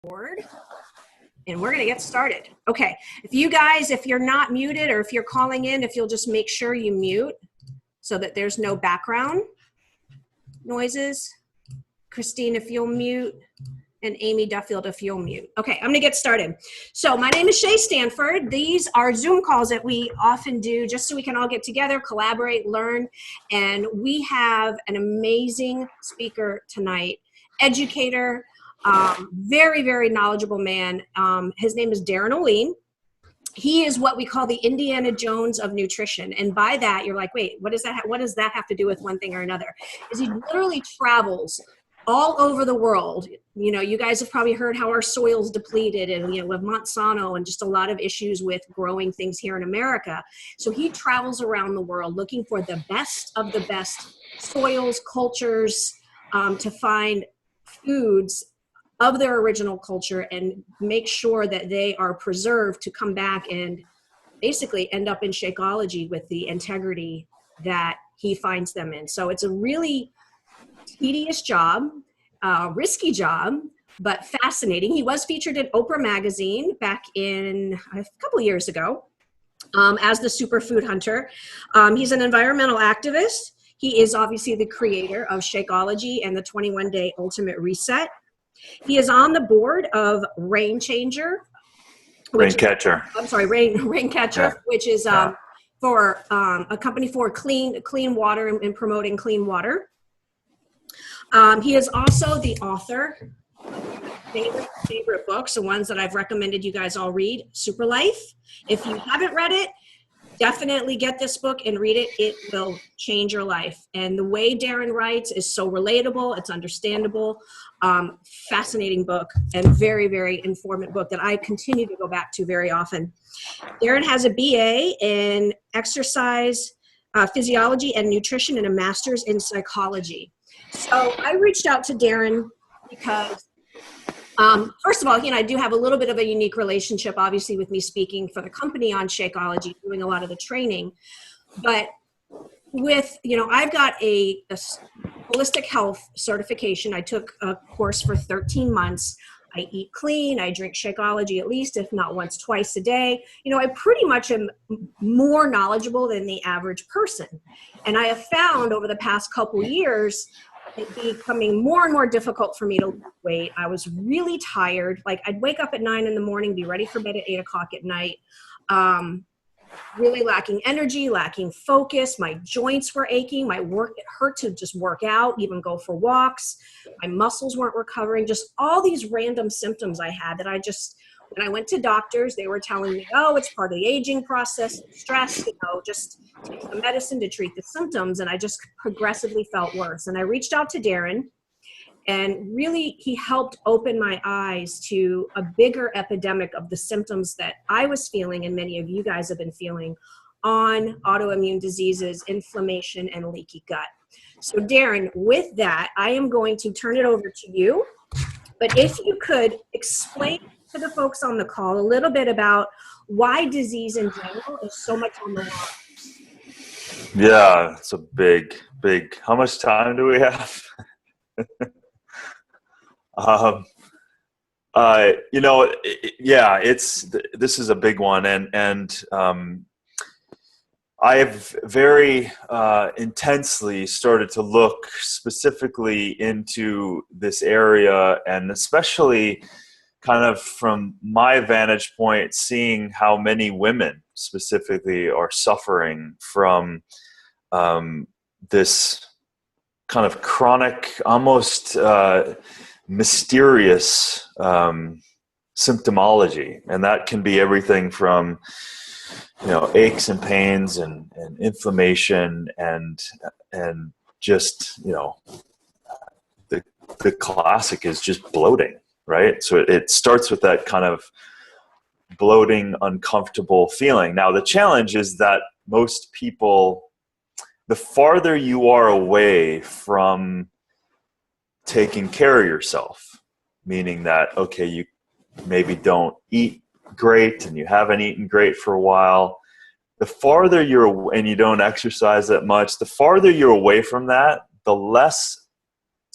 Board, and we're going to get started. Okay, if you're not muted, or if you're calling in, if you'll just make sure you mute so that there's no background noises. Christine, if you'll mute, and Amy Duffield, if you'll mute. Okay, I'm going to get started. So my name is Seay Stanford. These are Zoom calls that we often do just so we can all get together, collaborate, learn, and we have an amazing speaker tonight, educator, very, very knowledgeable man. His name is Darin Olien. He is what we call the Indiana Jones of nutrition. And by that, you're like, wait, what does that have to do with one thing or another? Is he literally travels all over the world. You know, you guys have probably heard how our soil's depleted, and, you know, with Monsanto and just a lot of issues with growing things here in America. So he travels around the world looking for the best of the best soils, cultures, to find foods of their original culture and make sure that they are preserved to come back and basically end up in Shakeology with the integrity that he finds them in. So it's a really tedious job, risky job, but fascinating. He was featured in Oprah magazine back in a couple of years ago as the superfood hunter. He's an environmental activist. He is obviously the creator of Shakeology and the 21-Day Ultimate Reset. He is on the board of Raincatcher, Yeah. which is for a company for clean water and promoting clean water. He is also the author of favorite books, the ones that I've recommended you guys all read, Super Life. If you haven't read it, definitely get this book and read it. It will change your life. And the way Darin writes is so relatable. It's understandable. Fascinating book, and very, very informative book that I continue to go back to very often. Darin has a BA in exercise physiology and nutrition and a master's in psychology. So I reached out to Darin because, first of all, I do have a little bit of a unique relationship, obviously, with me speaking for the company on Shakeology, doing a lot of the training. But with, I've got a holistic health certification. I took a course for 13 months. I eat clean. I drink Shakeology at least, if not once, twice a day. I pretty much am more knowledgeable than the average person. And I have found over the past couple years it becoming more and more difficult for me to lose weight. I was really tired. Like, I'd wake up at 9 in the morning, be ready for bed at 8 o'clock at night. Really lacking energy, lacking focus. My joints were aching. It hurt to just work out, even go for walks. My muscles weren't recovering. Just all these random symptoms I had that when I went to doctors, they were telling me, oh, it's part of the aging process, stress, just take the medicine to treat the symptoms. And I just progressively felt worse. And I reached out to Darin, and really he helped open my eyes to a bigger epidemic of the symptoms that I was feeling, and many of you guys have been feeling, on autoimmune diseases, inflammation, and leaky gut. So Darin, with that, I am going to turn it over to you. But if you could explain to the folks on the call a little bit about why disease in general is so much on the rise. Yeah, it's a big. How much time do we have? This is a big one, and I have very intensely started to look specifically into this area, and especially kind of from my vantage point, seeing how many women specifically are suffering from this kind of chronic, almost mysterious symptomology. And that can be everything from, aches and pains and inflammation and just, the classic is just bloating, right? So it starts with that kind of bloating, uncomfortable feeling. Now, the challenge is that most people, the farther you are away from taking care of yourself, meaning that, okay, you maybe don't eat great and you haven't eaten great for a while, the farther and you don't exercise that much, the farther you're away from that, the less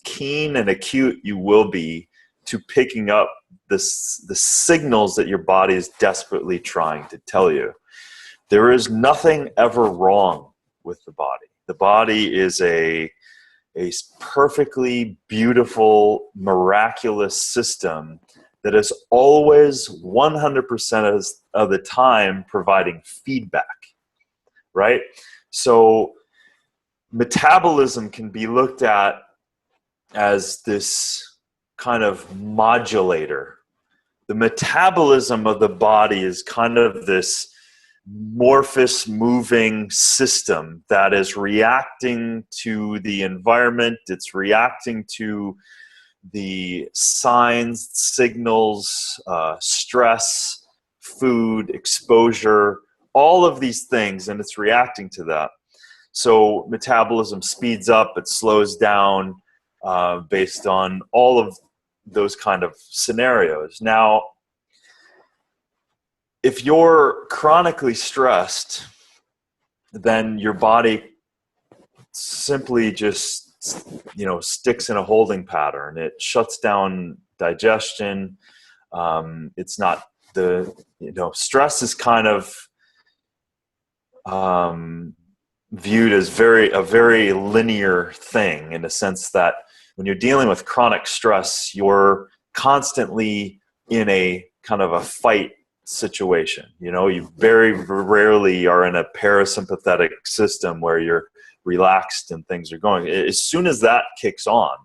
keen and acute you will be to picking up the signals that your body is desperately trying to tell you. There is nothing ever wrong with the body. The body is a perfectly beautiful, miraculous system that is always 100% of the time providing feedback, right? So metabolism can be looked at as this kind of modulator. The metabolism of the body is kind of this amorphous moving system that is reacting to the environment. It's reacting to the signs, signals, stress, food, exposure, all of these things, and it's reacting to that. So metabolism speeds up, it slows down based on all of those kind of scenarios. Now, if you're chronically stressed, then your body simply just, sticks in a holding pattern. It shuts down digestion. It's not stress is kind of viewed as a very linear thing, in the sense that when you're dealing with chronic stress, you're constantly in a kind of a fight situation. You very rarely are in a parasympathetic system where you're relaxed and things are going. As soon as that kicks on,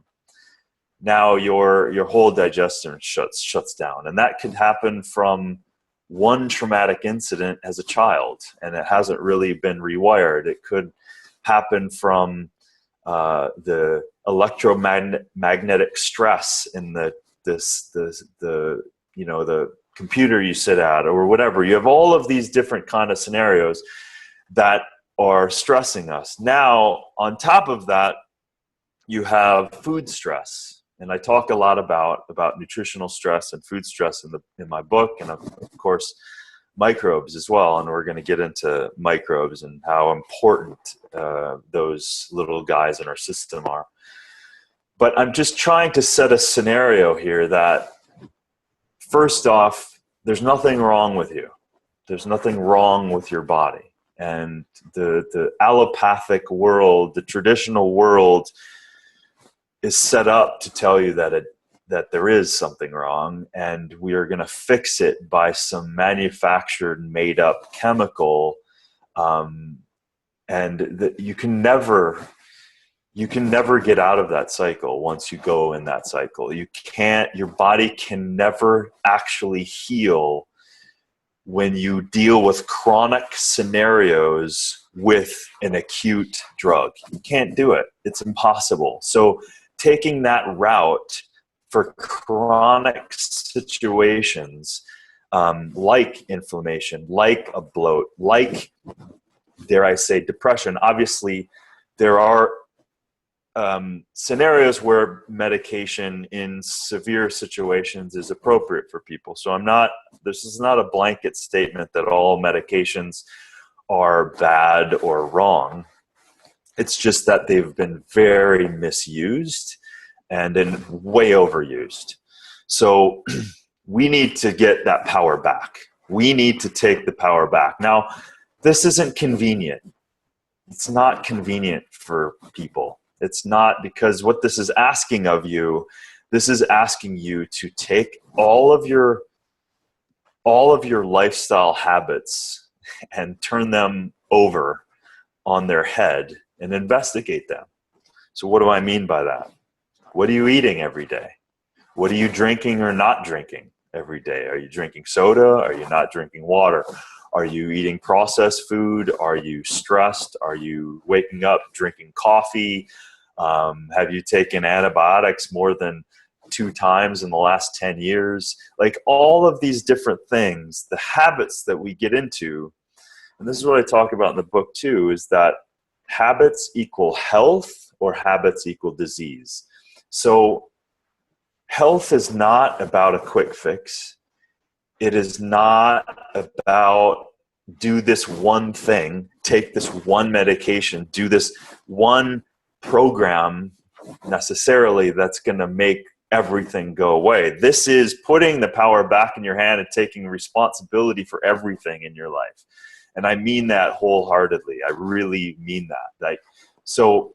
now your whole digestion shuts down, and that could happen from one traumatic incident as a child, and it hasn't really been rewired. It could happen from the electromagnetic stress in the computer you sit at, or whatever. You have all of these different kind of scenarios that are stressing us. Now, on top of that, you have food stress. And I talk a lot about nutritional stress and food stress in my book, and of course, microbes as well. And we're going to get into microbes and how important those little guys in our system are. But I'm just trying to set a scenario here that, first off, there's nothing wrong with you. There's nothing wrong with your body. And the allopathic world, the traditional world, is set up to tell you that there is something wrong, and we are going to fix it by some manufactured, made-up chemical, and that you can never get out of that cycle. Once you go in that cycle, your body can never actually heal when you deal with chronic scenarios with an acute drug. You can't do it. It's impossible. So taking that route for chronic situations, like inflammation, like a bloat, like, dare I say, depression. Obviously, there are scenarios where medication in severe situations is appropriate for people. So this is not a blanket statement that all medications are bad or wrong. It's just that they've been very misused and then way overused. So we need to get that power back. We need to take the power back. Now, this isn't convenient. It's not convenient for people. It's not, because what this is asking of you, this is asking you to take all of your lifestyle habits and turn them over on their head and investigate them. So what do I mean by that? What are you eating every day? What are you drinking or not drinking every day? Are you drinking soda? Are you not drinking water? Are you eating processed food? Are you stressed? Are you waking up drinking coffee? Have you taken antibiotics more than 2 times in the last 10 years? Like, all of these different things, the habits that we get into, and this is what I talk about in the book too, is that habits equal health or habits equal disease. So health is not about a quick fix. It is not about do this one thing, take this one medication, do this one program necessarily that's going to make everything go away. This is putting the power back in your hand and taking responsibility for everything in your life. And I mean that wholeheartedly. I really mean that. So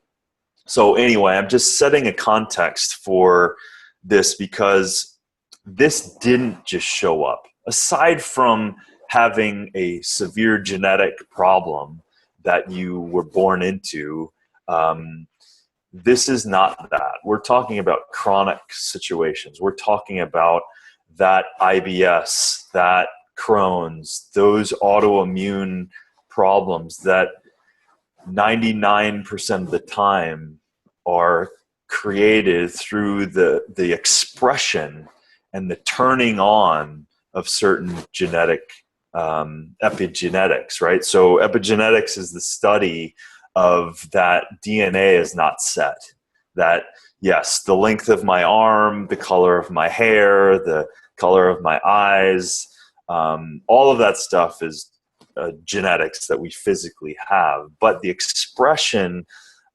anyway, I'm just setting a context for this because this didn't just show up. Aside from having a severe genetic problem that you were born into, this is not that. We're talking about chronic situations. We're talking about that IBS, that Crohn's, those autoimmune problems that 99% of the time are created through the expression and the turning on of certain genetic epigenetics, right? So epigenetics is the study of that DNA is not set. That, yes, the length of my arm, the color of my hair, the color of my eyes, all of that stuff is genetics that we physically have. But the expression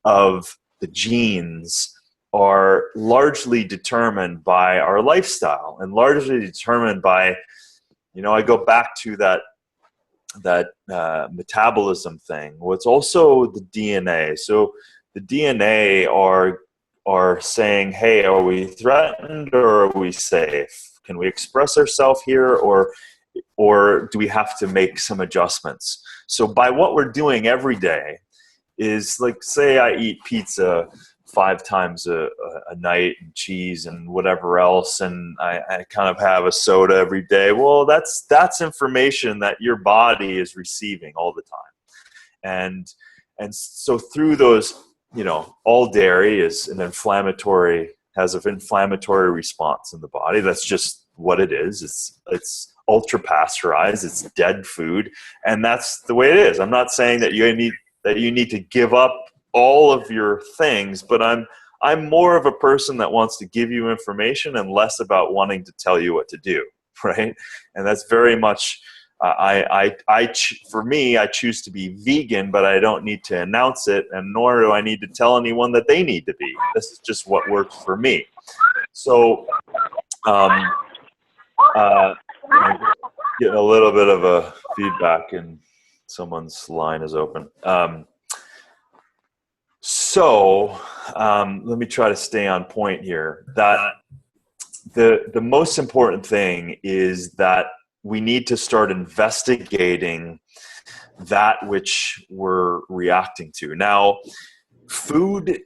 of the genes are largely determined by our lifestyle and largely determined by, I go back to that metabolism thing. Well, it's also the DNA. So the DNA are saying, hey, are we threatened or are we safe? Can we express ourselves here, or do we have to make some adjustments? So by what we're doing every day is, like, say I eat pizza 5 times a night and cheese and whatever else, and I kind of have a soda every day. Well, that's information that your body is receiving all the time. And so through those, all dairy has an inflammatory response in the body. That's just what it is. It's ultra pasteurized. It's dead food, and that's the way it is. I'm not saying that you need to give up all of your things, but I'm more of a person that wants to give you information and less about wanting to tell you what to do, right? And that's very much for me, I choose to be vegan, but I don't need to announce it, and nor do I need to tell anyone that they need to be. This is just what works for me. So I'm getting a little bit of a feedback, and someone's line is open. So let me try to stay on point here. That the most important thing is that we need to start investigating that which we're reacting to. Now, food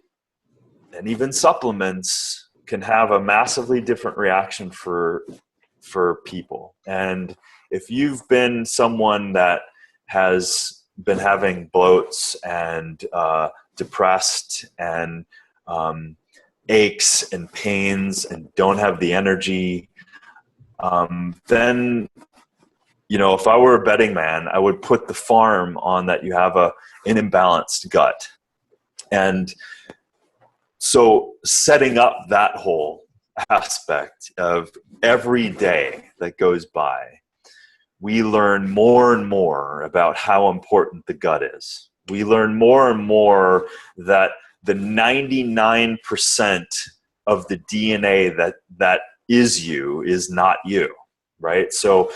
and even supplements can have a massively different reaction for people. And if you've been someone that has been having bloats and depressed and aches and pains and don't have the energy, then, if I were a betting man, I would put the farm on that you have an imbalanced gut. And so setting up that whole aspect of every day that goes by, we learn more and more about how important the gut is. We learn more and more that the 99% of the DNA that is you is not you, right? So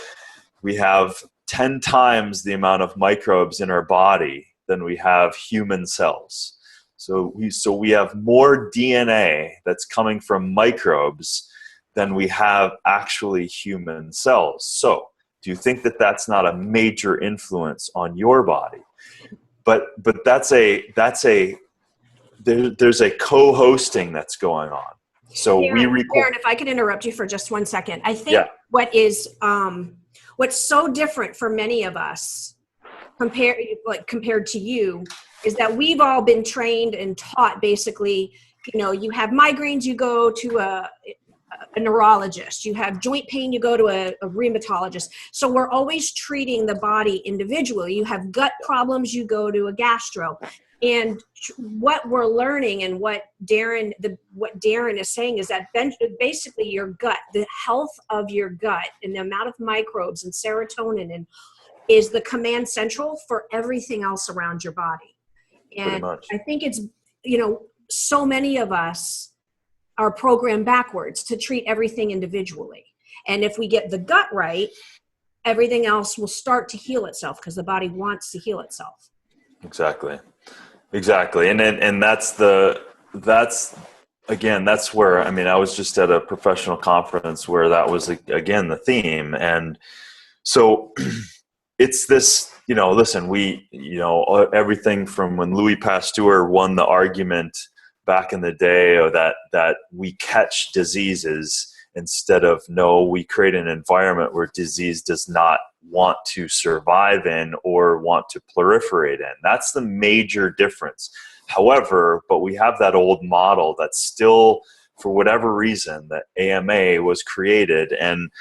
we have 10 times the amount of microbes in our body than we have human cells. So we have more DNA that's coming from microbes than we have actually human cells. So do you think that that's not a major influence on your body? But there's a co-hosting that's going on. So Darin, if I could interrupt you for just 1 second. I think what's so different for many of us compared to you is that we've all been trained and taught, basically, you have migraines, you go to a neurologist. You have joint pain, you go to a rheumatologist. So we're always treating the body individually. You have gut problems, you go to a gastro. And what we're learning, and what Darin is saying, is that basically your gut, the health of your gut and the amount of microbes and serotonin is the command central for everything else around your body. And I think it's, so many of us are programmed backwards to treat everything individually. And if we get the gut right, everything else will start to heal itself because the body wants to heal itself. Exactly. And that's again, that's where, I mean, I was just at a professional conference where that was, again, the theme. And so it's this, listen, everything from when Louis Pasteur won the argument back in the day, or that we catch diseases instead of, no, we create an environment where disease does not want to survive in or want to proliferate in. That's the major difference. However, but we have that old model that's still, for whatever reason, that AMA was created, and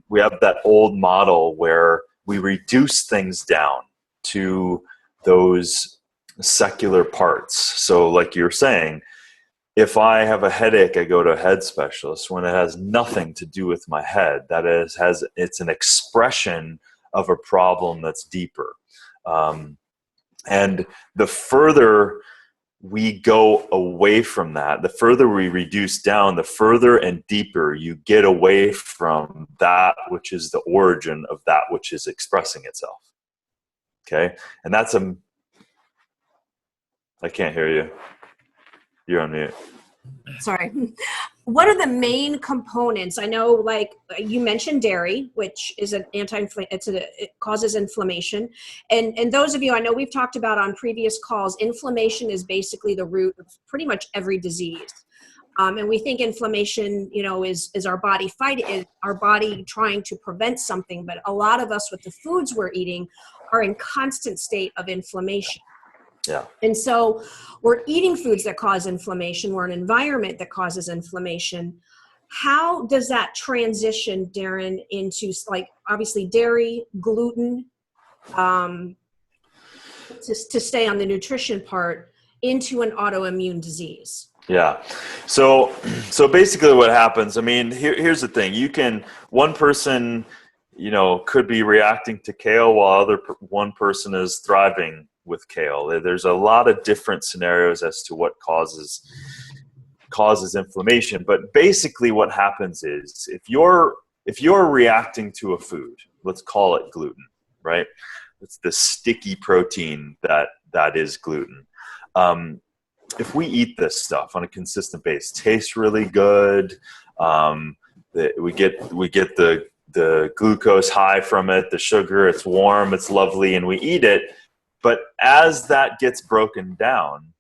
we have that old model where we reduce things down to those secular parts. So like you're saying, if I have a headache, I go to a head specialist when it has nothing to do with my head. That is, it's an expression of a problem that's deeper. And the further we go away from that, the further we reduce down, the further and deeper you get away from that which is the origin of that which is expressing itself. Okay? And that's I can't hear you. You're on mute. Sorry. What are the main components? I know, like you mentioned, dairy, which is an it causes inflammation. And those of you, I know we've talked about on previous calls, inflammation is basically the root of pretty much every disease. And we think inflammation, is our body our body trying to prevent something. But a lot of us with the foods we're eating are in constant state of inflammation. Yeah. And so we're eating foods that cause inflammation. We're in an environment that causes inflammation. How does that transition, Darin, into, like, obviously dairy, gluten, to stay on the nutrition part, into an autoimmune disease? Yeah. So basically what happens, I mean, here's the thing. One person, could be reacting to kale while one person is thriving with kale. There's a lot of different scenarios as to what causes inflammation. But basically what happens is if you're reacting to a food, let's call it gluten, right? It's the sticky protein that is gluten. If we eat this stuff on a consistent basis, tastes really good. We get the glucose high from it, the sugar, it's warm, it's lovely, and we eat it. But as that gets broken down,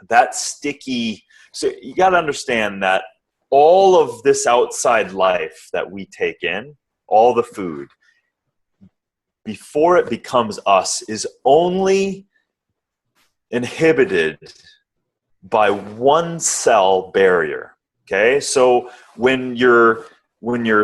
that sticky, so you got to understand that all of this outside life that we take in, all the food, before it becomes us, is only inhibited by one cell barrier. Okay, so when your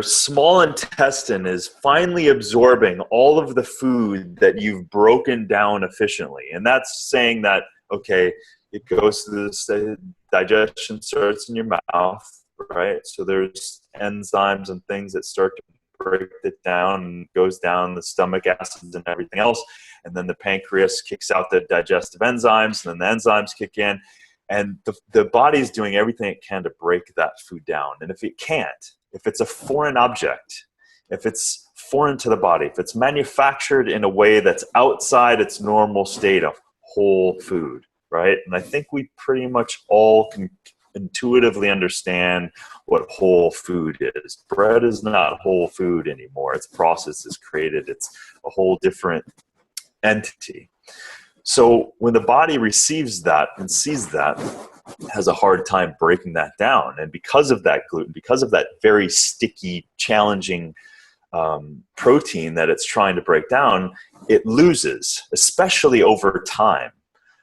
small intestine is finally absorbing all of the food that you've broken down efficiently, and that's saying that, okay, it goes through the digestion, starts in your mouth, right? So there's enzymes and things that start to break it down and goes down the stomach acids and everything else. And then the pancreas kicks out the digestive enzymes, and then the enzymes kick in. And the body's doing everything it can to break that food down. And if it can't, if it's a foreign object, if it's foreign to the body, if it's manufactured in a way that's outside its normal state of whole food, right? And I think we pretty much all can intuitively understand what whole food is. Bread is not whole food anymore. Its process is created. It's a whole different entity. So when the body receives that and sees that, it has a hard time breaking that down. And because of that gluten, because of that very sticky, challenging protein that it's trying to break down, it loses, especially over time.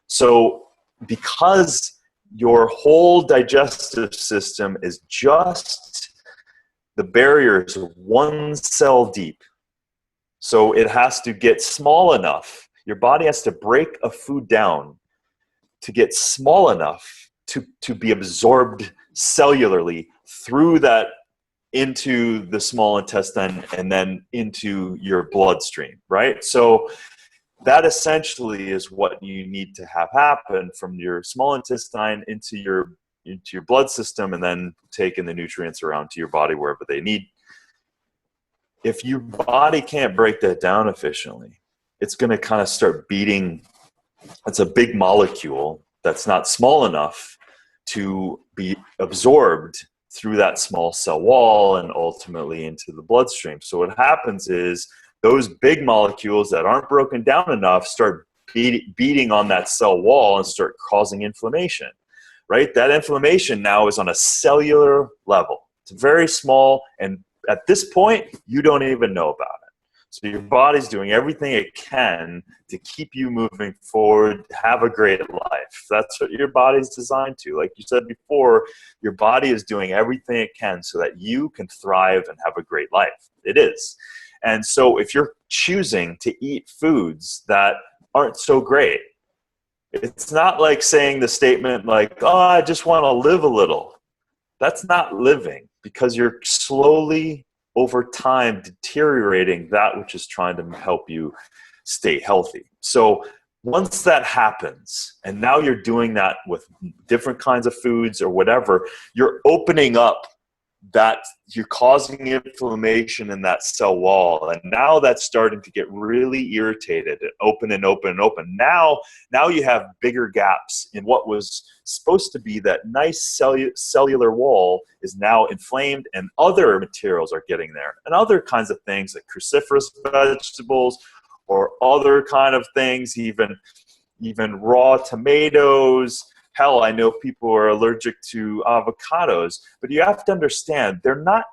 So because your whole digestive system is just, the barriers are one cell deep. So it has to get small enough. Your body has to break a food down to get small enough to be absorbed cellularly through that into the small intestine and then into your bloodstream, right? So that essentially is what you need to have happen from your small intestine into your into your blood system and then taking the nutrients around to your body wherever they need. If your body can't break that down efficiently, it's going to kind of start beating. It's a big molecule that's not small enough to be absorbed through that small cell wall and ultimately into the bloodstream. So what happens is those big molecules that aren't broken down enough start beating on that cell wall and start causing inflammation, right? That inflammation now is on a cellular level. It's very small, and at this point, you don't even know about it. So your body's doing everything it can to keep you moving forward, have a great life. That's what your body's designed to. Like you said before, your body is doing everything it can so that you can thrive and have a great life. It is. And so if you're choosing to eat foods that aren't so great, it's not like saying the statement like, oh, I just want to live a little. That's not living, because you're slowly over time deteriorating that which is trying to help you stay healthy. So once that happens, and now you're doing that with different kinds of foods or whatever, you're opening up that, you're causing inflammation in that cell wall, and now that's starting to get really irritated and open and open and open. Now you have bigger gaps in what was supposed to be that nice cellular wall is now inflamed, and other materials are getting there, and other kinds of things like cruciferous vegetables or other kind of things, even raw tomatoes. Hell, I know people are allergic to avocados, but you have to understand they're not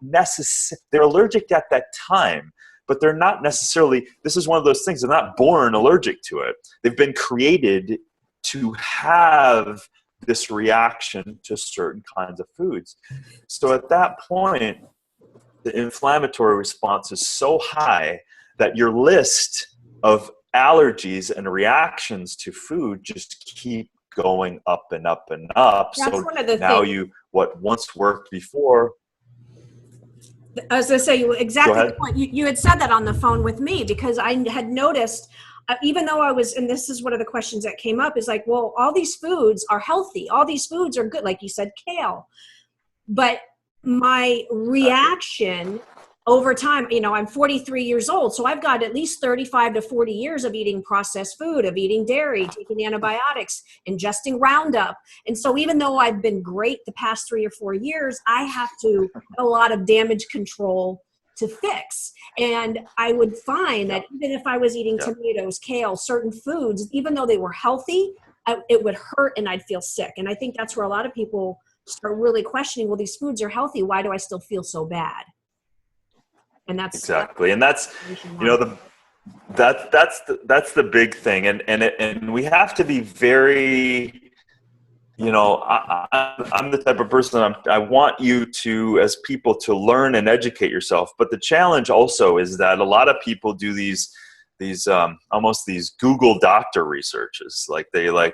they're allergic at that time, but they're not necessarily, this is one of those things, they're not born allergic to it. They've been created to have this reaction to certain kinds of foods. So at that point, the inflammatory response is so high that your list of allergies and reactions to food just keep going up and up and up. That's so one of the now things. What once worked before. I was going to say, exactly the point. You had said that on the phone with me, because I had noticed, even though I was, and this is one of the questions that came up, is like, well, all these foods are healthy. All these foods are good. Like you said, kale. But my reaction over time, I'm 43 years old, so I've got at least 35 to 40 years of eating processed food, of eating dairy, taking antibiotics, ingesting Roundup. And so even though I've been great the past 3 or 4 years, I have to have a lot of damage control to fix. And I would find that even if I was eating tomatoes, kale, certain foods, even though they were healthy, it would hurt and I'd feel sick. And I think that's where a lot of people start really questioning, well, these foods are healthy, why do I still feel so bad? And that's exactly, and that's that's the big thing, and we have to be very, I'm the type of person, I want you to, as people, to learn and educate yourself. But the challenge also is that a lot of people do these almost these Google doctor researches. Like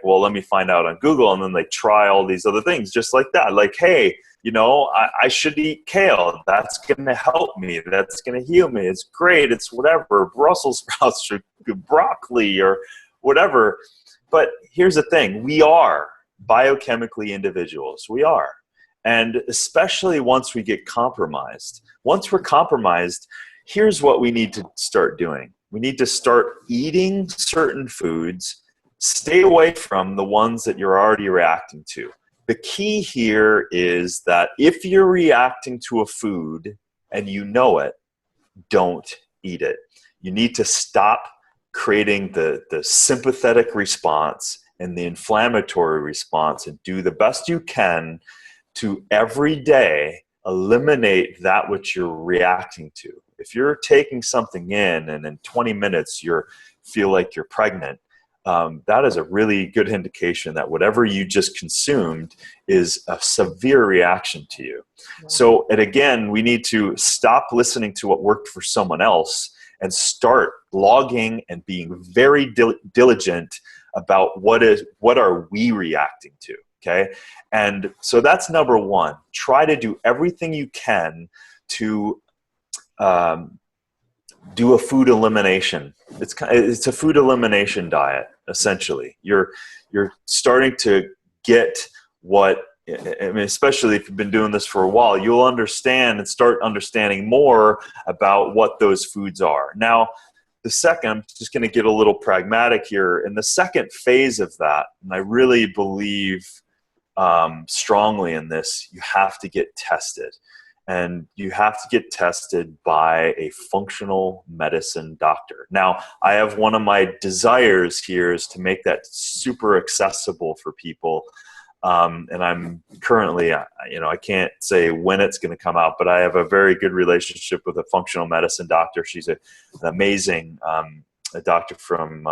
well, let me find out on Google, and then they try all these other things just like that. Like, hey, I should eat kale. That's going to help me. That's going to heal me. It's great. It's whatever. Brussels sprouts or broccoli or whatever. But here's the thing. We are biochemically individuals. We are. And especially once we get compromised. Once we're compromised, here's what we need to start doing. We need to start eating certain foods. Stay away from the ones that you're already reacting to. The key here is that if you're reacting to a food and you know it, don't eat it. You need to stop creating the sympathetic response and the inflammatory response, and do the best you can to every day eliminate that which you're reacting to. If you're taking something in and in 20 minutes you feel like you're pregnant, that is a really good indication that whatever you just consumed is a severe reaction to you. Yeah. So, and again, we need to stop listening to what worked for someone else and start logging and being very diligent about what are we reacting to, okay? And so that's number one. Try to do everything you can to do a food elimination. It's a food elimination diet, essentially. You're starting to get what I mean, especially if you've been doing this for a while, you'll understand and start understanding more about what those foods are. Now, I'm just going to get a little pragmatic here. In the second phase of that, and I really believe strongly in this, you have to get tested. And you have to get tested by a functional medicine doctor. Now, I have one of my desires here is to make that super accessible for people. And I'm currently, I can't say when it's going to come out, but I have a very good relationship with a functional medicine doctor. She's an amazing a doctor from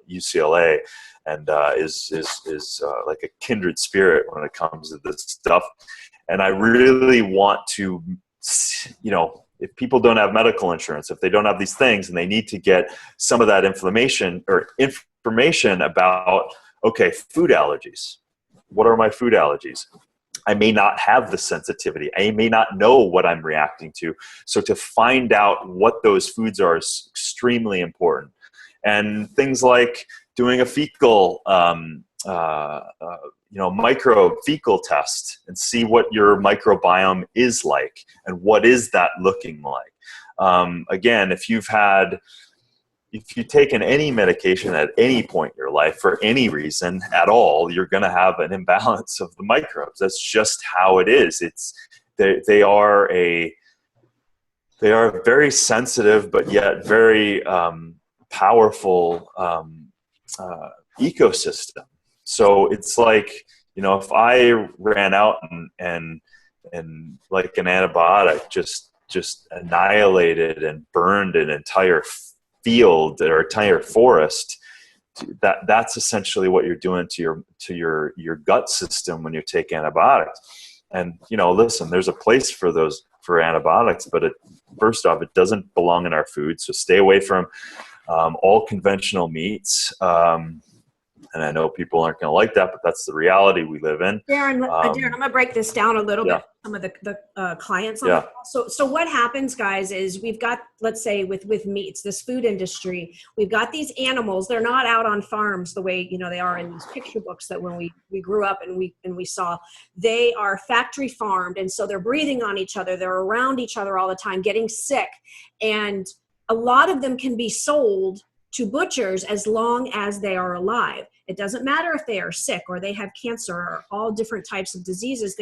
UCLA, and is like a kindred spirit when it comes to this stuff. And I really want to, if people don't have medical insurance, if they don't have these things, and they need to get some of that information about, okay, food allergies. What are my food allergies? I may not have the sensitivity. I may not know what I'm reacting to. So to find out what those foods are is extremely important. And things like doing a fecal, micro-fecal test and see what your microbiome is like and what is that looking like. Again, if you've taken any medication at any point in your life for any reason at all, you're going to have an imbalance of the microbes. That's just how it is. They are very sensitive, but yet very powerful ecosystem. So it's like, if I ran out and like an antibiotic just annihilated and burned an entire field or entire forest, that's essentially what you're doing to your gut system when you take antibiotics. And listen, there's a place for antibiotics, but first off, it doesn't belong in our food. So stay away from all conventional meats. And I know people aren't going to like that, but that's the reality we live in. Darin, I'm going to break this down a little bit. Some of the clients on the call. So what happens, guys, is we've got, let's say with meats, this food industry, we've got these animals. They're not out on farms the way they are in these picture books that when we grew up and we saw. They are factory farmed, and so they're breathing on each other. They're around each other all the time, getting sick, and a lot of them can be sold to butchers as long as they are alive. It doesn't matter if they are sick or they have cancer or all different types of diseases.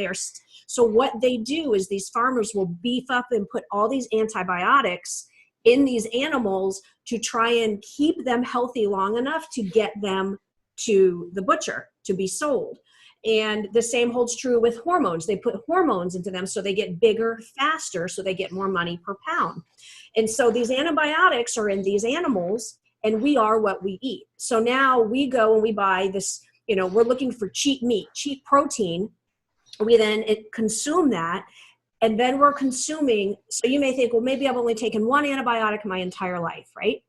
So what they do is these farmers will beef up and put all these antibiotics in these animals to try and keep them healthy long enough to get them to the butcher to be sold. And the same holds true with hormones. They put hormones into them so they get bigger faster, so they get more money per pound. And so these antibiotics are in these animals, and we are what we eat. So now we go and we buy this, we're looking for cheap meat, cheap protein. We then consume that, and then we're consuming. So you may think, well, maybe I've only taken one antibiotic my entire life, right?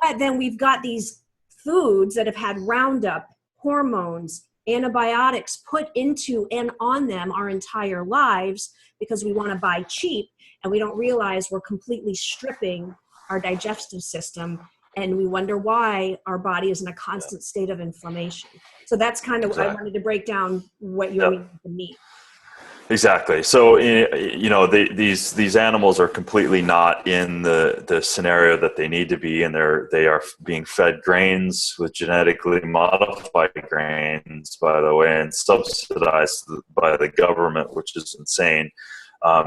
But then we've got these foods that have had Roundup, hormones, antibiotics put into and on them our entire lives because we want to buy cheap, and we don't realize we're completely stripping our digestive system. And we wonder why our body is in a constant state of inflammation. So that's kind of what I wanted to break down what you mean with the meat. Exactly. So, these animals are completely not in the scenario that they need to be, and they are being fed grains with genetically modified grains, by the way, and subsidized by the government, which is insane.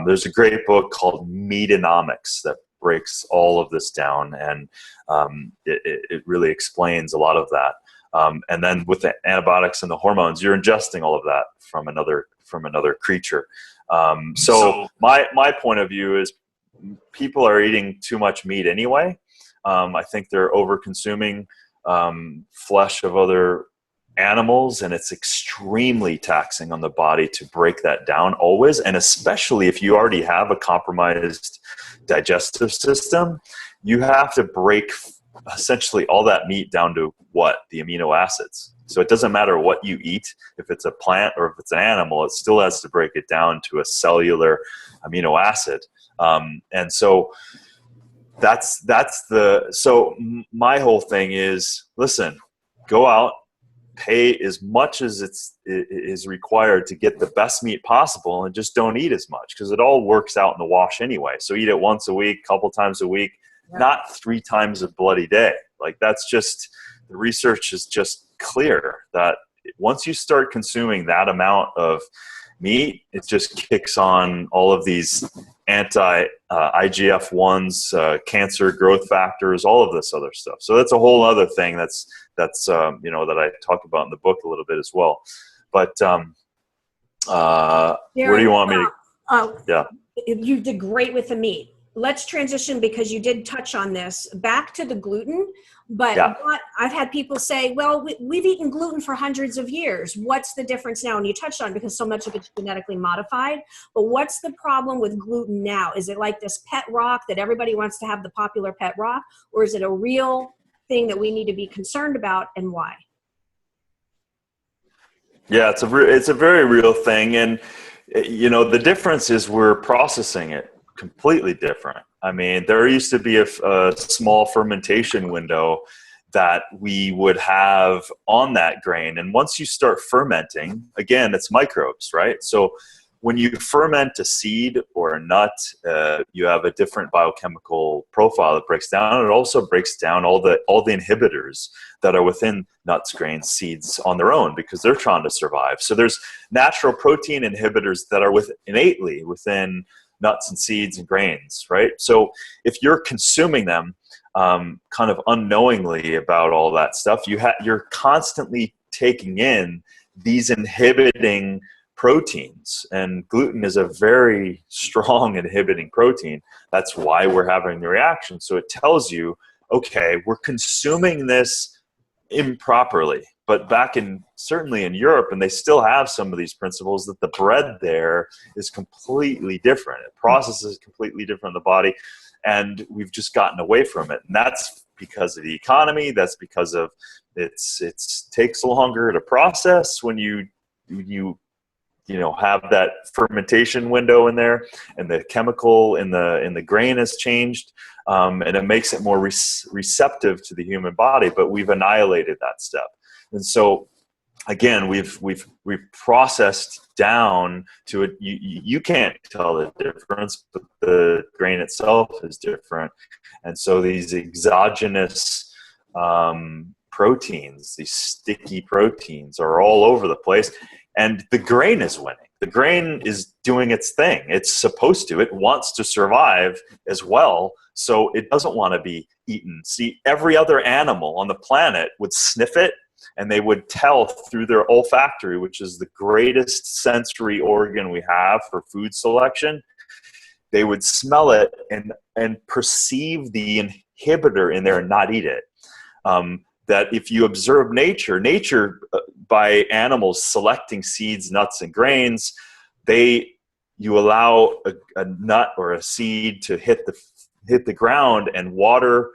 There's a great book called Meatonomics that breaks all of this down, and it really explains a lot of that. And then with the antibiotics and the hormones, you're ingesting all of that from another creature. So my point of view is people are eating too much meat anyway. I think they're over consuming flesh of other animals, and it's extremely taxing on the body to break that down always, and especially if you already have a compromised digestive system, you have to break essentially all that meat down to the amino acids. So it doesn't matter what you eat, if it's a plant or if it's an animal, it still has to break it down to a cellular amino acid. And so so my whole thing is, listen, go out, pay as much as is required to get the best meat possible, and just don't eat as much, because it all works out in the wash anyway. So eat it once a week, couple times a week, not 3 times a bloody day. Like, that's just, the research is just clear that once you start consuming that amount of meat, it just kicks on all of these IGF-1s, cancer growth factors, all of this other stuff. So that's a whole other thing that's you know, that I talk about in the book a little bit as well. But Darin, where do you want me to? Yeah. You did great with the meat. Let's transition, because you did touch on this, back to the gluten. But I've had people say, well, we've eaten gluten for hundreds of years. What's the difference now? And you touched on, because so much of it's genetically modified. But what's the problem with gluten now? Is it like this pet rock that everybody wants to have, the popular pet rock? Or is it a real thing that we need to be concerned about, and why? Yeah, it's a very real thing. And, you know, the difference is we're processing it completely different. I mean, there used to be a small fermentation window that we would have on that grain. And once you start fermenting, again, it's microbes, right? So when you ferment a seed or a nut, you have a different biochemical profile that breaks down. It also breaks down all the inhibitors that are within nuts, grains, seeds on their own, because they're trying to survive. So there's natural protein inhibitors that are innately within nuts and seeds and grains, right? So if you're consuming them kind of unknowingly about all that stuff, you're constantly taking in these inhibiting proteins, and gluten is a very strong inhibiting protein. That's why we're having the reaction. So it tells you, okay, we're consuming this improperly. But certainly in Europe, and they still have some of these principles, that the bread there is completely different. It processes completely different in the body, and we've just gotten away from it. And that's because of the economy. That's because of it takes longer to process when you have that fermentation window in there, and the chemical in the grain has changed, and it makes it more receptive to the human body. But we've annihilated that step. And so, again, we've processed down to it. You can't tell the difference, but the grain itself is different. And so these exogenous proteins, these sticky proteins, are all over the place. And the grain is winning. The grain is doing its thing. It's supposed to. It wants to survive as well. So it doesn't want to be eaten. See, every other animal on the planet would sniff it, and they would tell through their olfactory, which is the greatest sensory organ we have for food selection. They would smell it and perceive the inhibitor in there and not eat it. That if you observe nature by animals selecting seeds, nuts, and grains, you allow a nut or a seed to hit the ground, and water,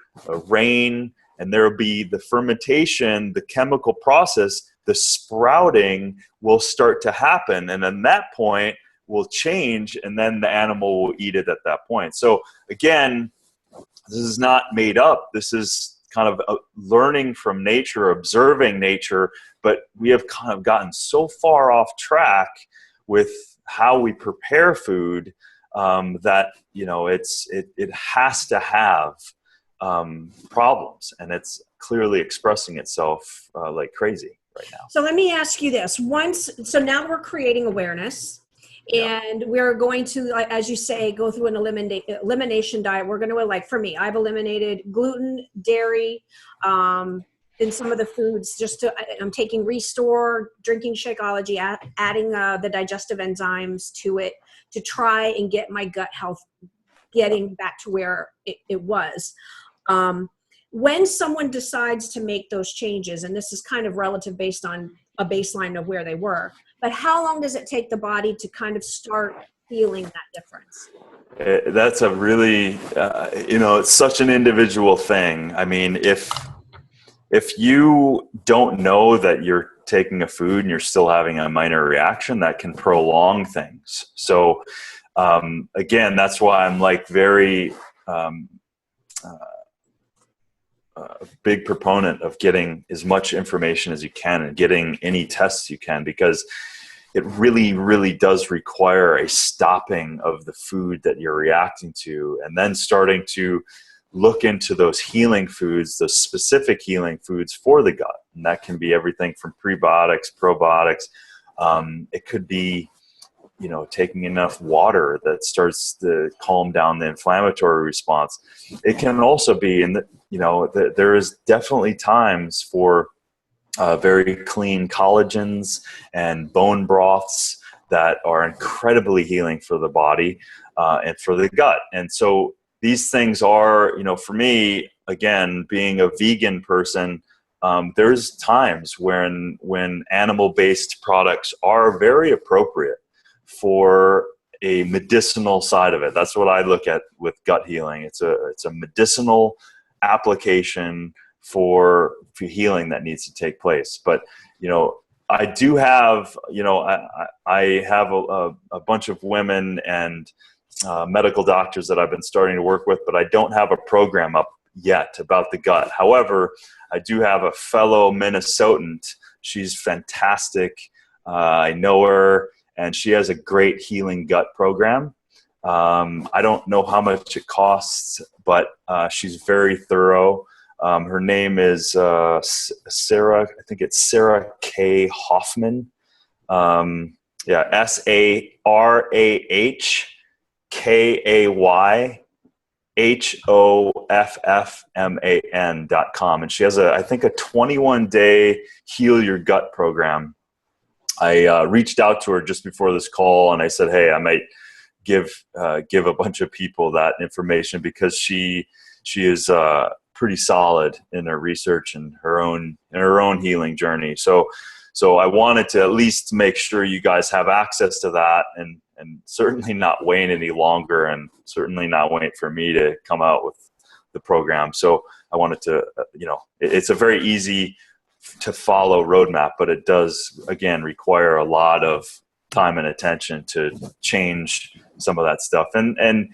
rain, and there will be the fermentation, the chemical process, the sprouting will start to happen. And then that point will change, and then the animal will eat it at that point. So again, this is not made up. This is kind of learning from nature, observing nature, but we have kind of gotten so far off track with how we prepare food that it has to have problems, and it's clearly expressing itself like crazy right now. So let me ask you this. So now we're creating awareness, and we're going to, as you say, go through an elimination diet. We're going to, for me, I've eliminated gluten, dairy, in some of the foods. I'm taking Restore, drinking Shakeology, adding the digestive enzymes to it to try and get my gut health getting back to where it was. When someone decides to make those changes, and this is kind of relative based on a baseline of where they were, but how long does it take the body to kind of start feeling that difference? That's a really, it's such an individual thing. I mean, if you don't know that you're taking a food and you're still having a minor reaction, that can prolong things. So again, that's why I'm very a big proponent of getting as much information as you can and getting any tests you can, because it really, really does require a stopping of the food that you're reacting to, and then starting to look into those healing foods, those specific healing foods for the gut. And that can be everything from prebiotics, probiotics. It could be, taking enough water that starts to calm down the inflammatory response. It can also be there is definitely times for very clean collagens and bone broths that are incredibly healing for the body and for the gut. And so these things are, for me, again, being a vegan person, there's times when animal-based products are very appropriate for a medicinal side of it. That's what I look at with gut healing. It's a medicinal application for healing that needs to take place. But I do have I have a bunch of women and medical doctors that I've been starting to work with, but I don't have a program up yet about the gut. However, I do have a fellow Minnesotan. She's fantastic. I know her, and she has a great healing gut program. I don't know how much it costs, but she's very thorough. Her name is Sarah. I think it's Sarah K. Hoffman. SARAHKAYHOFFMAN.com. And she has I think a 21-day heal your gut program. I reached out to her just before this call, and I said, hey, I might give a bunch of people that information, because she is pretty solid in her research and her own healing journey. So I wanted to at least make sure you guys have access to that, and certainly not wait any longer, and certainly not wait for me to come out with the program. So I wanted to, it's a very easy to follow roadmap, but it does, again, require a lot of time and attention to change some of that stuff. And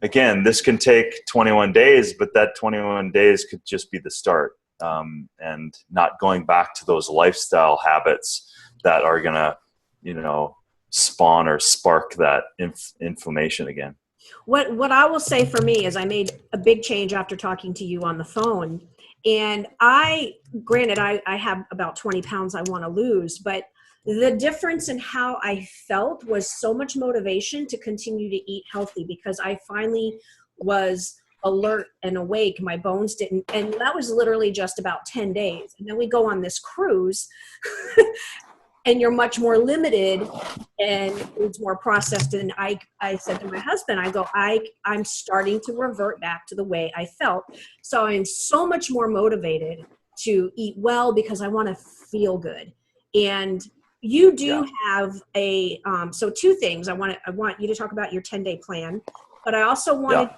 again, this can take 21 days, but that 21 days could just be the start, and not going back to those lifestyle habits that are going to, spawn or spark that inflammation again. What I will say for me is I made a big change after talking to you on the phone. And I have about 20 pounds I want to lose, but the difference in how I felt was so much motivation to continue to eat healthy, because I finally was alert and awake. My bones didn't, and that was literally just about 10 days. And then we go on this cruise and you're much more limited and it's more processed. And I said to my husband, I'm starting to revert back to the way I felt. So I'm so much more motivated to eat well because I want to feel good. And you do have so two things. I want you to talk about your 10-day plan, but I also wanted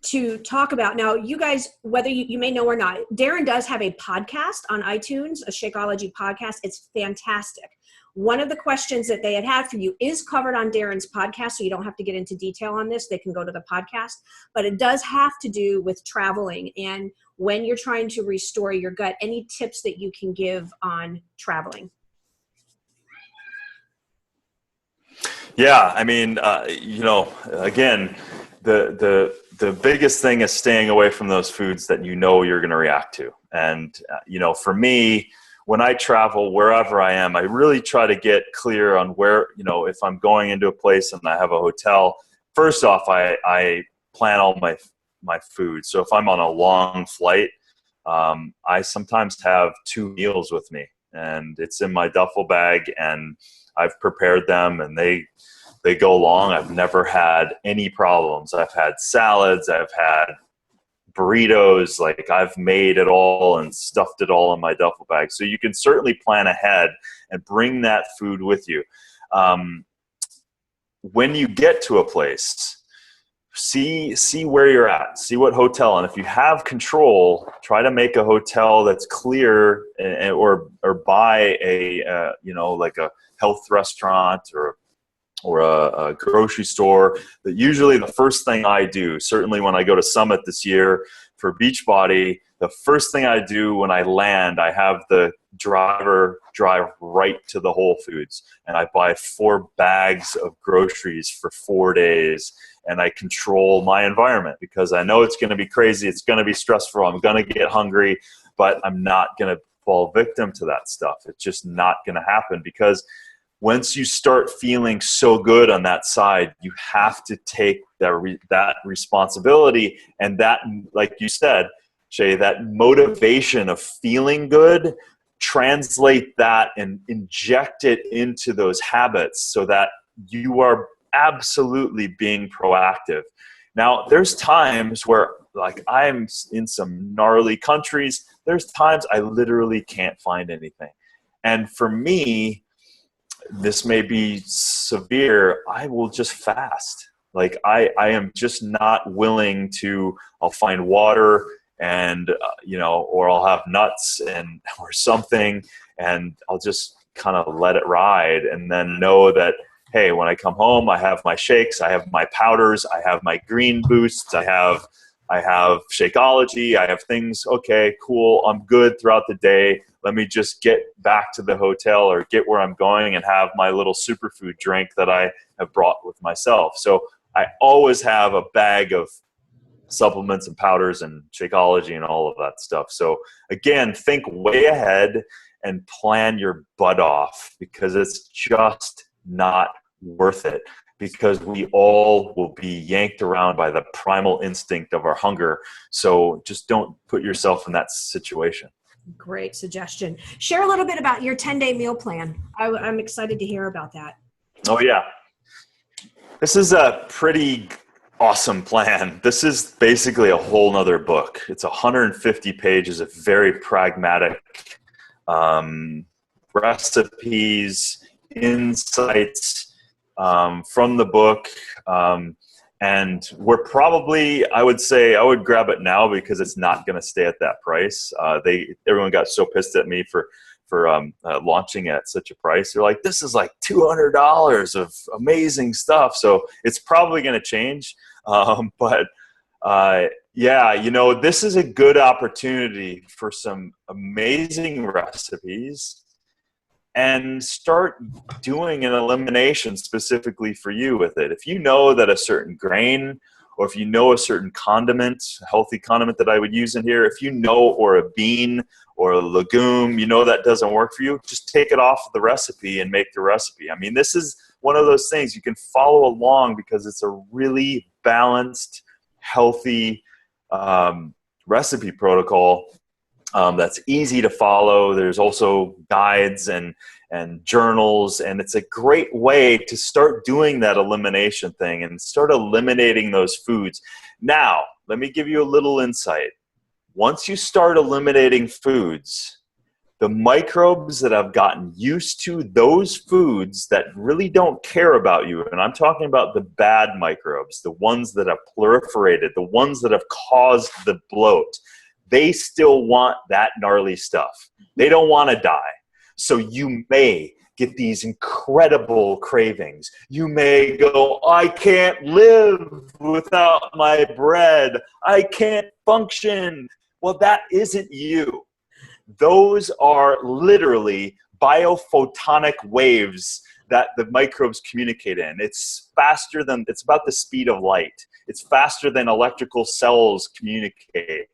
to talk about, now you guys, whether you may know or not, Darin does have a podcast on iTunes, a Shakeology podcast. It's fantastic. One of the questions that they had for you is covered on Darin's podcast, so you don't have to get into detail on this. They can go to the podcast, but it does have to do with traveling. And when you're trying to restore your gut, any tips that you can give on traveling? Yeah, I mean, again, the biggest thing is staying away from those foods that you're going to react to. And, for me, when I travel, wherever I am, I really try to get clear on where, if I'm going into a place and I have a hotel, first off, I plan all my food. So if I'm on a long flight, I sometimes have 2 meals with me, and it's in my duffel bag, and I've prepared them, and they go long. I've never had any problems. I've had salads. I've had burritos. Like, I've made it all and stuffed it all in my duffel bag. So you can certainly plan ahead and bring that food with you. When you get to a place, see where you're at, see what hotel, and if you have control, try to make a hotel that's clear, or buy a like a health restaurant or a grocery store. That usually the first thing I do, certainly when I go to Summit this year, for Beachbody, the first thing I do when I land, I have the driver drive right to the Whole Foods, and I buy 4 bags of groceries for 4 days, and I control my environment because I know it's going to be crazy. It's going to be stressful. I'm going to get hungry, but I'm not going to fall victim to that stuff. It's just not going to happen, because once you start feeling so good on that side, you have to take that responsibility, and that, like you said, Shay, that motivation of feeling good, translate that and inject it into those habits so that you are absolutely being proactive. Now, there's times where, like, I'm in some gnarly countries, there's times I literally can't find anything. And for me, this may be severe, I will just fast. Like, I am just not willing to, I'll find water and, or I'll have nuts or something, and I'll just kind of let it ride, and then know that, hey, when I come home, I have my shakes, I have my powders, I have my green boosts, I have Shakeology, I have things, okay, cool, I'm good throughout the day. Let me just get back to the hotel or get where I'm going and have my little superfood drink that I have brought with myself. So I always have a bag of supplements and powders and Shakeology and all of that stuff. So again, think way ahead and plan your butt off, because it's just not worth it, because we all will be yanked around by the primal instinct of our hunger. So just don't put yourself in that situation. Great suggestion. Share a little bit about your 10-day meal plan. I'm excited to hear about that. Oh yeah. This is a pretty awesome plan. This is basically a whole nother book. It's 150 pages of very pragmatic recipes, insights from the book. And we're probably, I would say, I would grab it now because it's not going to stay at that price. Everyone got so pissed at me for launching at such a price. They're like, this is like $200 of amazing stuff. So it's probably going to change. Yeah, this is a good opportunity for some amazing recipes, and start doing an elimination specifically for you with it. If you know that a certain grain, or if you know a certain condiment, a healthy condiment that I would use in here, if you know, or a bean or a legume, that doesn't work for you, just take it off the recipe and make the recipe. I mean, this is one of those things you can follow along because it's a really balanced, healthy recipe protocol. That's easy to follow. There's also guides and journals, and it's a great way to start doing that elimination thing and start eliminating those foods. Now, let me give you a little insight. Once you start eliminating foods, the microbes that have gotten used to those foods that really don't care about you, and I'm talking about the bad microbes, the ones that have proliferated, the ones that have caused the bloat, they still want that gnarly stuff. They don't want to die. So you may get these incredible cravings. You may go, I can't live without my bread. I can't function. Well, that isn't you. Those are literally biophotonic waves that the microbes communicate in. It's about the speed of light. It's faster than electrical cells communicate.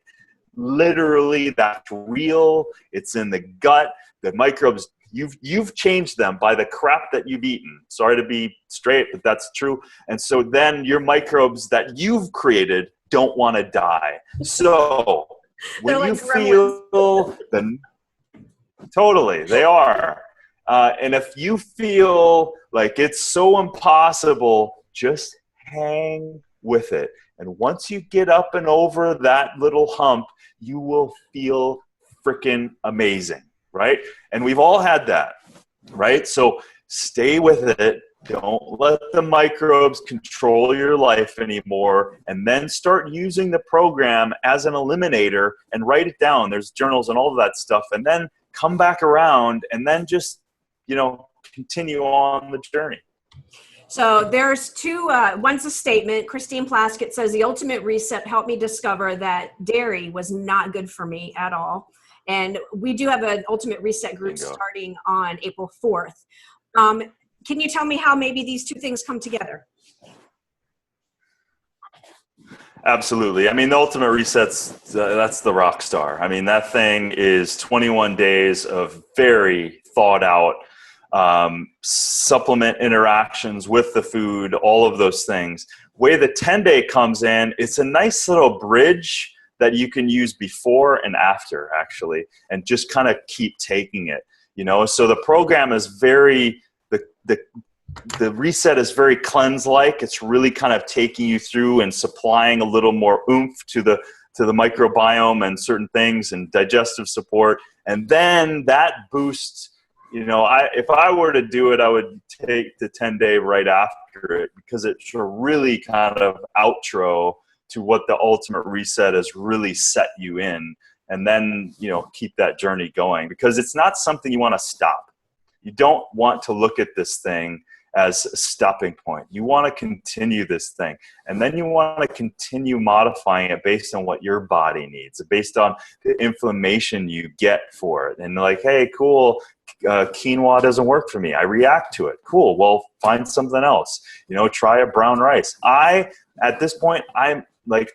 Literally, that's real. It's in the gut. The microbes, you've changed them by the crap that you've eaten. Sorry to be straight, but that's true. And so then your microbes that you've created don't want to die. So when you feel totally, they are. And if you feel like it's so impossible, just hang with it. And once you get up and over that little hump, you will feel freaking amazing, right? And we've all had that, right? So stay with it. Don't let the microbes control your life anymore, and then start using the program as an eliminator and write it down. There's journals and all of that stuff, and then come back around and then just, continue on the journey. So there's two, one's a statement. Christine Plaskett says, the ultimate reset helped me discover that dairy was not good for me at all. And we do have an ultimate reset group starting on April 4th. Can you tell me how maybe these two things come together? Absolutely. I mean, the ultimate reset's, that's the rock star. I mean, that thing is 21 days of very thought out supplement interactions with the food, all of those things. Way the 10-day comes in, it's a nice little bridge that you can use before and after, actually, and just kind of keep taking it, you know? So the program is very, the reset is very cleanse-like. It's really kind of taking you through and supplying a little more oomph to the microbiome and certain things and digestive support. And then that boosts, you know, if I were to do it, I would take the 10-day right after it, because it's a really kind of outro to what the ultimate reset has really set you in. And then, you know, keep that journey going, because it's not something you want to stop. You don't want to look at this thing as a stopping point. You want to continue this thing. And then you want to continue modifying it based on what your body needs, based on the inflammation you get for it. And like, hey, cool, quinoa doesn't work for me. I react to it. Cool, well, find something else. You know, try a brown rice. At this point, I'm like,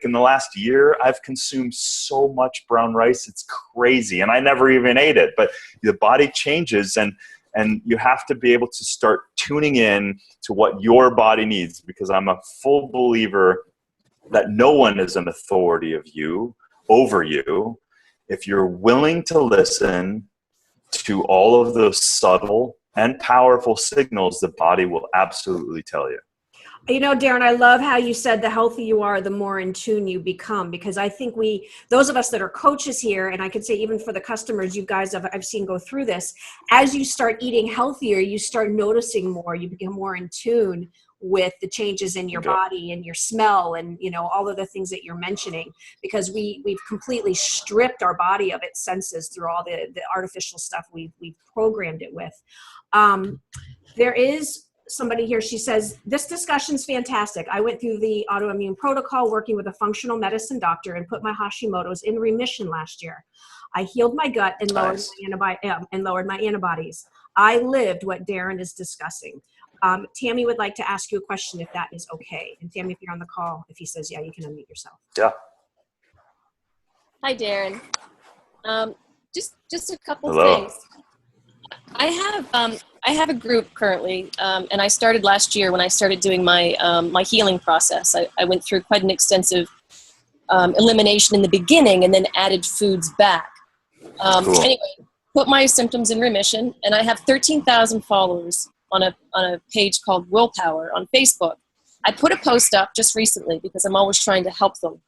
in the last year, I've consumed so much brown rice. It's crazy. And I never even ate it. But the body changes, and you have to be able to start tuning in to what your body needs, because I'm a full believer that no one is an authority over you. If you're willing to listen to all of those subtle and powerful signals, the body will absolutely tell you. You know, Darin, I love how you said the healthier you are, the more in tune you become, because I think those of us that are coaches here, and I could say even for the customers, you guys I've seen go through this, as you start eating healthier, you start noticing more, you become more in tune with the changes in your body and your smell and, you know, all of the things that you're mentioning, because we've completely stripped our body of its senses through all the artificial stuff we've programmed it with. There is somebody here, she says, this discussion's fantastic. I went through the autoimmune protocol working with a functional medicine doctor and put my Hashimoto's in remission last year. I healed my gut and lowered my antibodies. I lived what Darin is discussing. Tammy would like to ask you a question, if that is okay. And Tammy, if you're on the call, if he says, yeah, you can unmute yourself. Yeah. Hi, Darin. Just a couple things. I have a group currently, and I started last year when I started doing my my healing process. I went through quite an extensive elimination in the beginning, and then added foods back. Cool. Anyway, put my symptoms in remission, and I have 13,000 followers on a page called Willpower on Facebook. I put a post up just recently because I'm always trying to help them.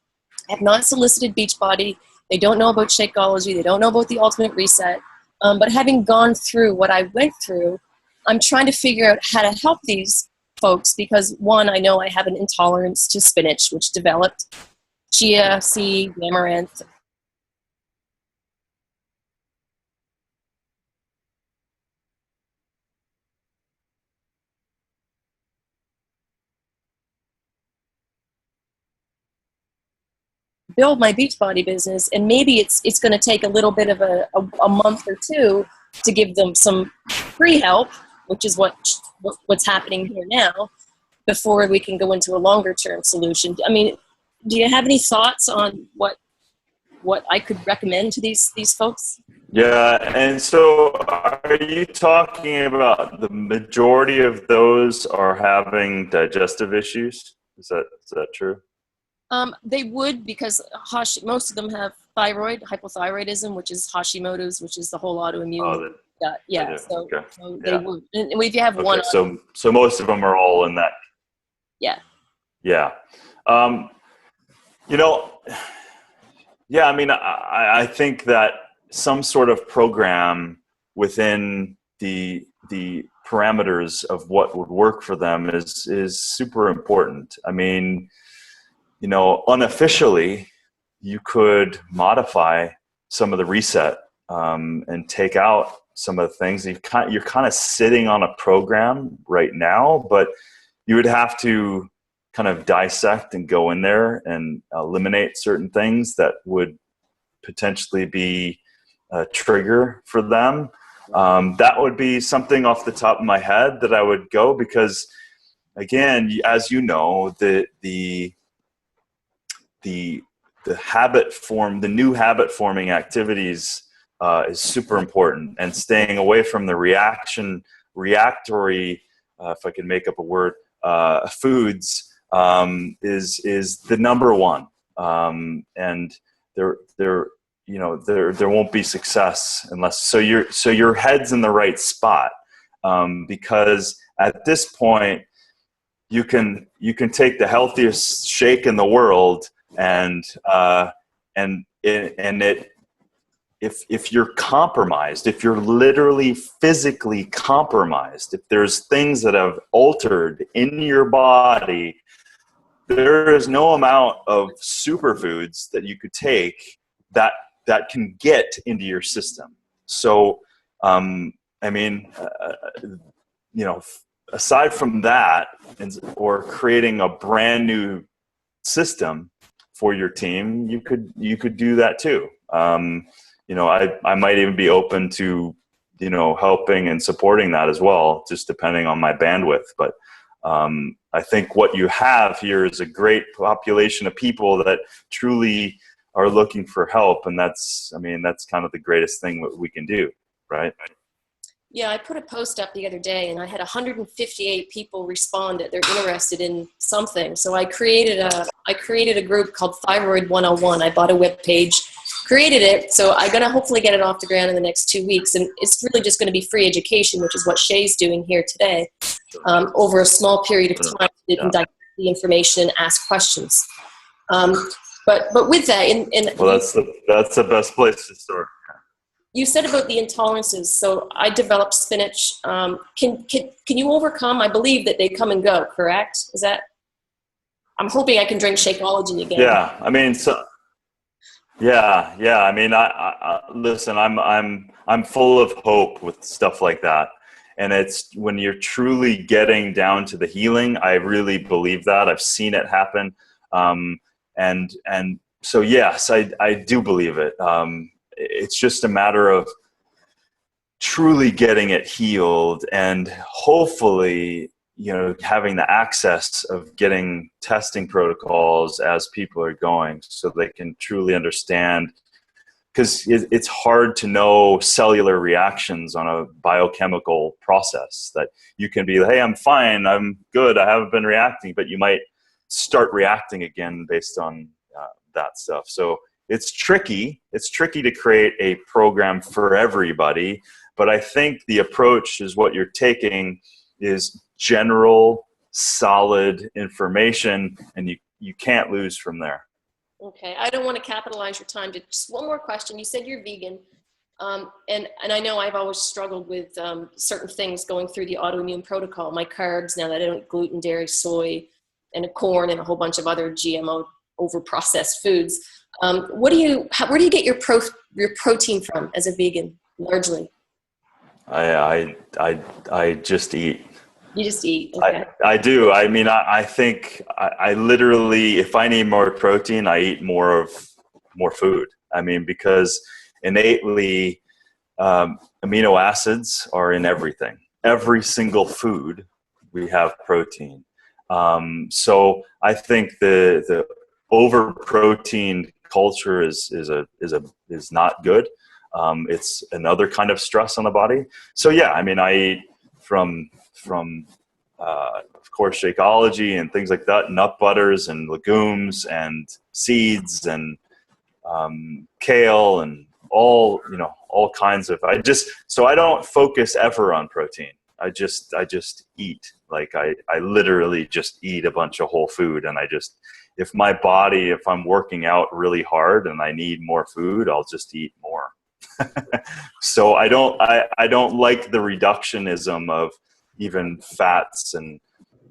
I have not solicited Beachbody. They don't know about Shakeology. They don't know about the Ultimate Reset. But having gone through what I went through, I'm trying to figure out how to help these folks because, one, I know I have an intolerance to spinach, which developed, chia seed, amaranth. Build my Beachbody business, and maybe it's going to take a little bit of a month or two to give them some free help, which is what's happening here now, before we can go into a longer term solution. I mean, do you have any thoughts on what I could recommend to these folks? Yeah, and so are you talking about the majority of those are having digestive issues? Is that true? They would, because most of them have hypothyroidism, which is Hashimoto's, which is the whole autoimmune. Yeah, so they would. And if you have one, so most of them are all in that. Yeah. Yeah. You know, yeah. I mean, I think that some sort of program within the parameters of what would work for them is super important. I mean, you know, unofficially, you could modify some of the reset and take out some of the things. You're kind of sitting on a program right now, but you would have to kind of dissect and go in there and eliminate certain things that would potentially be a trigger for them. That would be something off the top of my head that I would go, because again, as you know, the new habit forming activities is super important, and staying away from the reactory, if I can make up a word, foods is the number one. And there won't be success unless, so your head's in the right spot, because at this point you can take the healthiest shake in the world, and if you're compromised, if you're literally physically compromised, if there's things that have altered in your body, there is no amount of superfoods that you could take that can get into your system. So, aside from that, or creating a brand new system for your team, you could do that too. I might even be open to, helping and supporting that as well, just depending on my bandwidth. But I think what you have here is a great population of people that truly are looking for help. And that's kind of the greatest thing that we can do, right? Yeah, I put a post up the other day, and I had 158 people respond that they're interested in something. So I created a group called Thyroid 101. I bought a web page, created it. So I'm going to hopefully get it off the ground in the next 2 weeks. And it's really just going to be free education, which is what Shay's doing here today, over a small period of time. You can digest the information, ask questions. But with that, well, that's the best place to start. You said about the intolerances. So I developed spinach. Can you overcome? I believe that they come and go. Correct? Is that? I'm hoping I can drink Shakeology again. Yeah. I listen. I'm full of hope with stuff like that, and it's when you're truly getting down to the healing. I really believe that. I've seen it happen, and so yes, I do believe it. It's just a matter of truly getting it healed, and hopefully, having the access of getting testing protocols as people are going, so they can truly understand, because it's hard to know cellular reactions on a biochemical process. That you can be, hey, I'm fine, I'm good, I haven't been reacting, but you might start reacting again based on that stuff. So it's tricky. It's tricky to create a program for everybody, but I think the approach is what you're taking is general, solid information, and you can't lose from there. Okay, I don't want to capitalize your time. Just one more question. You said you're vegan, and I know I've always struggled with certain things going through the autoimmune protocol. My carbs, now that I don't eat gluten, dairy, soy, and corn, and a whole bunch of other GMO over-processed foods. Where do you get your protein from as a vegan, largely? I just eat. You just eat. Okay. I do. I think I literally, if I need more protein, I eat more food. Because innately, amino acids are in everything. Every single food, we have protein. So I think the over protein culture is not good. It's another kind of stress on the body. So yeah, I eat from of course Shakeology and things like that, nut butters and legumes and seeds and kale and all kinds of. So I don't focus ever on protein. I just eat. Like I literally just eat a bunch of whole food, and if I'm working out really hard and I need more food, I'll just eat more. So I don't like the reductionism of even fats and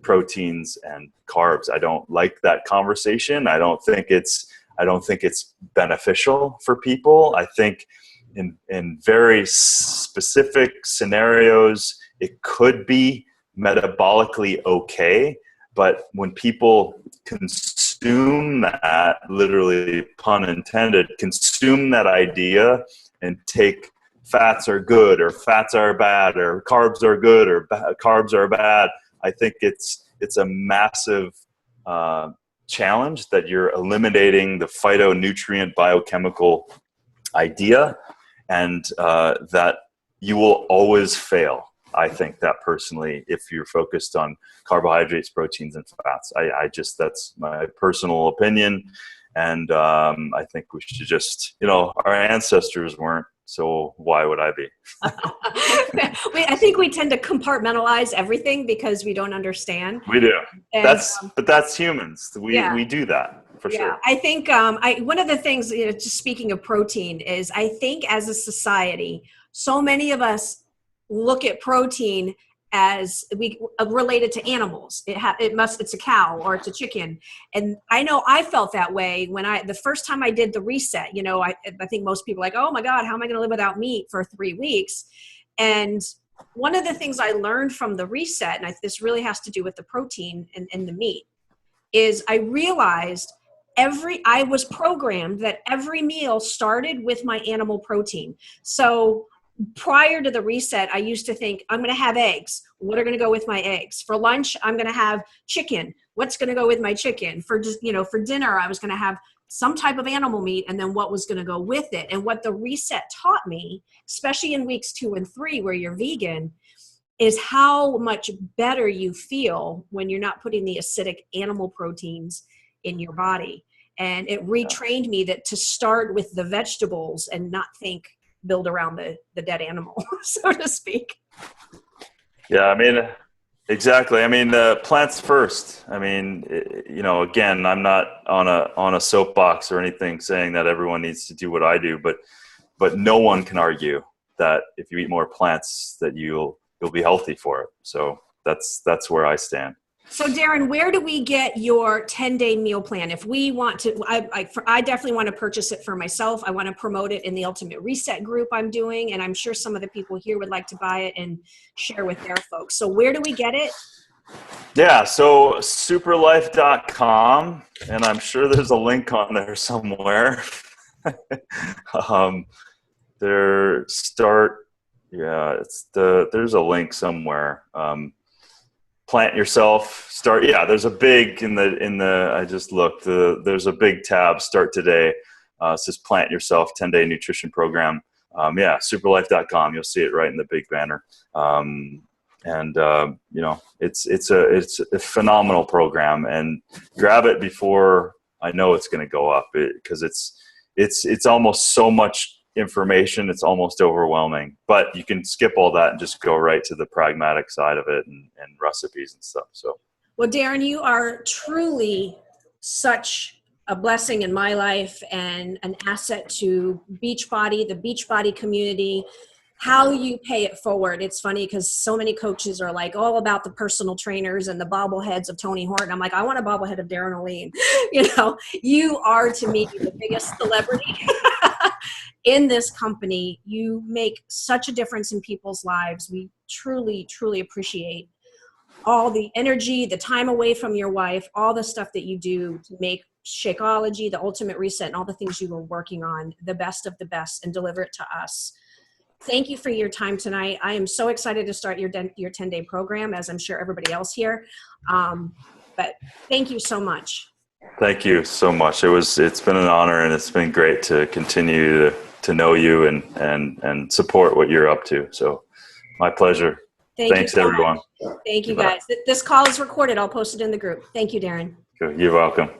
proteins and carbs. I don't like that conversation. I don't think it's beneficial for people. I think in very specific scenarios, it could be metabolically okay. But when people consume that, literally pun intended, consume that idea and take fats are good or fats are bad or carbs are good or carbs are bad, I think it's a massive challenge that you're eliminating the phytonutrient biochemical idea, and that you will always fail. I think that personally, if you're focused on carbohydrates, proteins, and fats, I just, that's my personal opinion. And I think we should just, our ancestors weren't, so why would I be? I think we tend to compartmentalize everything because we don't understand. We do. And, but that's humans. We do that for sure. I think one of the things, just speaking of protein, is I think as a society, so many of us look at protein as we related to animals. It's a cow or it's a chicken. And I know I felt that way when the first time I did the reset. I think most people are like, oh my God, how am I going to live without meat for 3 weeks? And one of the things I learned from the reset, and this really has to do with the protein and the meat, is I realized I was programmed that every meal started with my animal protein. So prior to the reset, I used to think, I'm going to have eggs. What are going to go with my eggs? For lunch, I'm going to have chicken. What's going to go with my chicken? For dinner, I was going to have some type of animal meat, and then what was going to go with it. And what the reset taught me, especially in weeks 2 and 3, where you're vegan, is how much better you feel when you're not putting the acidic animal proteins in your body. And it retrained me to start with the vegetables and not build around the dead animal, so to speak. Yeah, exactly. Plants first. Again, I'm not on a soapbox or anything saying that everyone needs to do what I do, but no one can argue that if you eat more plants that you'll be healthy for it. So that's where I stand. So Darin, where do we get your 10-day meal plan? If we want to, I definitely want to purchase it for myself. I want to promote it in the Ultimate Reset group I'm doing, and I'm sure some of the people here would like to buy it and share with their folks. So where do we get it? Yeah, so superlife.com, and I'm sure there's a link on there somewhere. There's a link somewhere. Plant yourself, start. Yeah, there's a big I just looked, there's a big tab, start today. It says plant yourself 10-day nutrition program. Superlife.com. You'll see it right in the big banner. It's a phenomenal program, and grab it before I know it's going to go up, because it's almost so much information, it's almost overwhelming. But you can skip all that and just go right to the pragmatic side of it and recipes and stuff. So, well, Darin, you are truly such a blessing in my life and an asset to Beachbody, the Beachbody community. How you pay it forward. It's funny because so many coaches are like all about the personal trainers and the bobbleheads of Tony Horton. I'm like, I want a bobblehead of Darin Olien. You are to me the biggest celebrity in this company. You make such a difference in people's lives. We truly, truly appreciate all the energy, the time away from your wife, all the stuff that you do to make Shakeology, the Ultimate Reset, and all the things you were working on the best of the best and deliver it to us. Thank you for your time tonight. I am so excited to start your 10-day program, as I'm sure everybody else here. But thank you so much. Thank you so much. It's been an honor, and it's been great to continue to know you and support what you're up to. So my pleasure. Thanks so everyone. Much. Thank you guys. This call is recorded. I'll post it in the group. Thank you, Darin. You're welcome.